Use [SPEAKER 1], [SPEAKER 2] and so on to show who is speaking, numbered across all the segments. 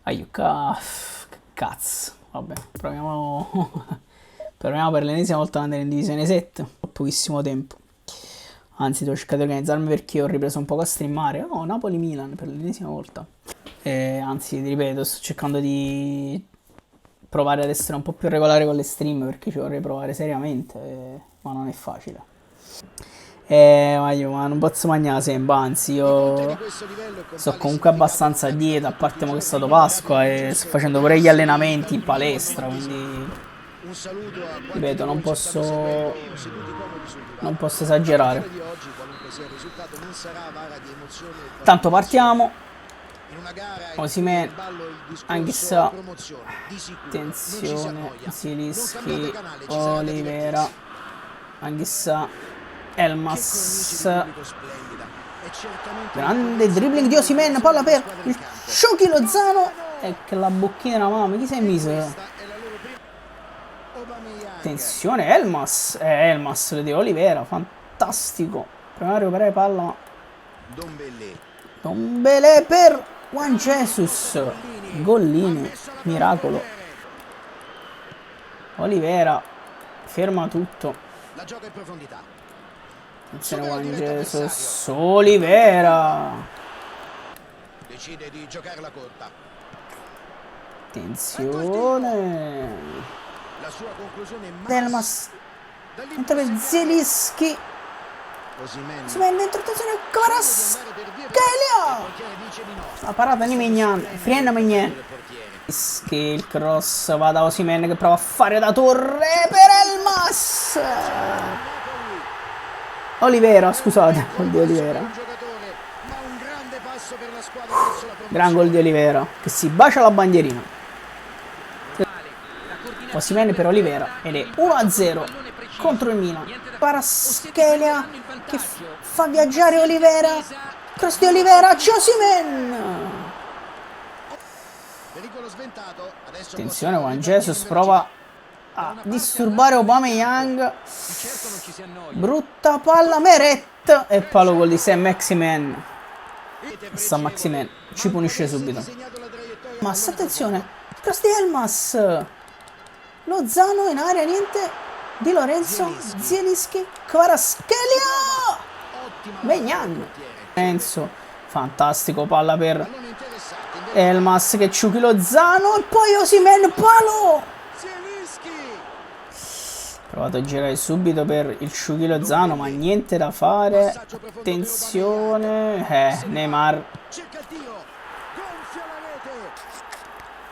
[SPEAKER 1] Che cazzo. Vabbè, proviamo. Proviamo per l'ennesima volta ad andare in divisione 7. Ho pochissimo tempo. Anzi, devo cercare di organizzarmi perché ho ripreso un po' a streamare. Oh, Napoli-Milan per l'ennesima volta. Anzi, ti ripeto, sto cercando di provare ad essere un po' più regolare con le stream perché ci vorrei provare seriamente, ma non è facile. Ma non posso mangiare sempre, anzi io sto comunque abbastanza a dieta, a parte mo che è stato Pasqua e sto facendo pure gli allenamenti in palestra, quindi ripeto, non posso esagerare. Tanto partiamo. Osimhen, Anghissà, attenzione, Zielinski, Olivera, Anghissà, Elmas, grande dribbling di Osimhen, palla per il Shoki Lozano e che la bocchina, mamma, chi si è messo? Attenzione, Elmas, di Olivera, fantastico, prima a recuperare palla, ma Dombele per Juan Jesus, gollino, miracolo. Olivera ferma tutto. Attenzione Juan Jesus, Olivera. Decide di giocare la corta. Attenzione. La sua conclusione Elmas. Entra per Zielinski. Osimhen dentro, attenzione, Kvaratskhelia! La parata di Maignan, frena Maignan. Che il cross va da Osimhen che prova a fare da torre per Elmas. Olivera, scusate, gol di Olivera. Gran gol di Olivera che si bacia la bandierina. Osimhen per Olivera ed è 1-0 contro il Milan. Kvaratskhelia che fa viaggiare Olivera. Cross di Olivera, c'è Osimhen. Attenzione, Juan Jesus prova a disturbare Aubameyang. Brutta palla, Meret e palo gol di Saint-Maximin. Saint-Maximin ci punisce subito. Ma attenzione, cross di Elmas. Lozano in area, niente. Di Lorenzo, Zielinski, Kvaratskhelia, Maignan. Lorenzo, fantastico, palla per Elmas che ciuchi Lozano e poi Osimhen, palo. Provato a girare subito per il ciuchi Lozano, ma niente da fare. Attenzione, Neymar.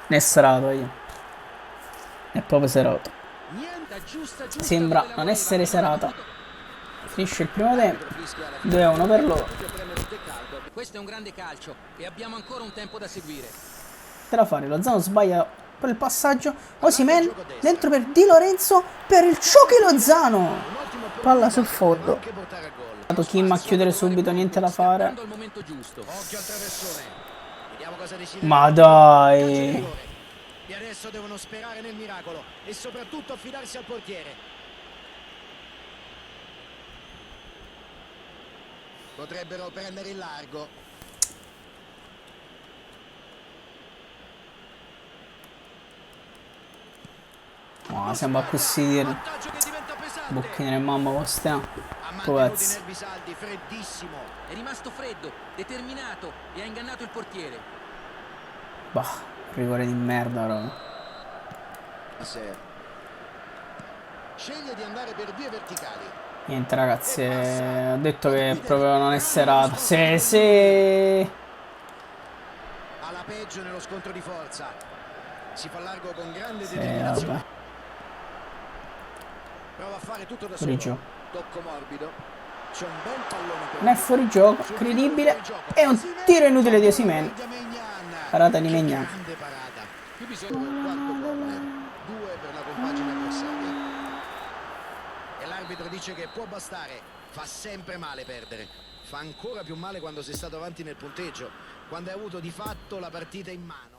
[SPEAKER 1] Ne è serato io. È proprio serato. Sembra non essere serata. Finisce il primo tempo. 2-1 per loro. Questo è un grande calcio e abbiamo ancora un tempo da seguire. Da fare, Lozano sbaglia per il passaggio. Osimhen dentro per Di Lorenzo per il Chucky Lozano. Palla sul fondo. Kim a chiudere subito, niente da fare. Ma dai. E adesso devono sperare nel miracolo e soprattutto affidarsi al portiere. Potrebbero prendere il largo. No, sembra così. Bocchine nel mamma vostra. Cazzo. È rimasto freddo, determinato e ha ingannato il portiere. Bah. Rigore di merda, bro. Sceglie di andare per vie verticali. Niente ragazzi, ho detto che proprio non è serata. Sì. Alla peggio nello scontro di forza. Si fa largo con grande determinazione. Prova a fare tutto da solo. Tocco morbido. C'è un bel pallone per non è fuori gioco, credibile. E un tiro inutile di Osimhen. Parata di Maignan. Qui bisogna un quarto corner, 2 per la compagine avversaria. E l'arbitro dice che può bastare. Fa sempre male perdere. Fa ancora più male quando sei stato avanti nel punteggio, quando hai avuto di fatto la partita in mano.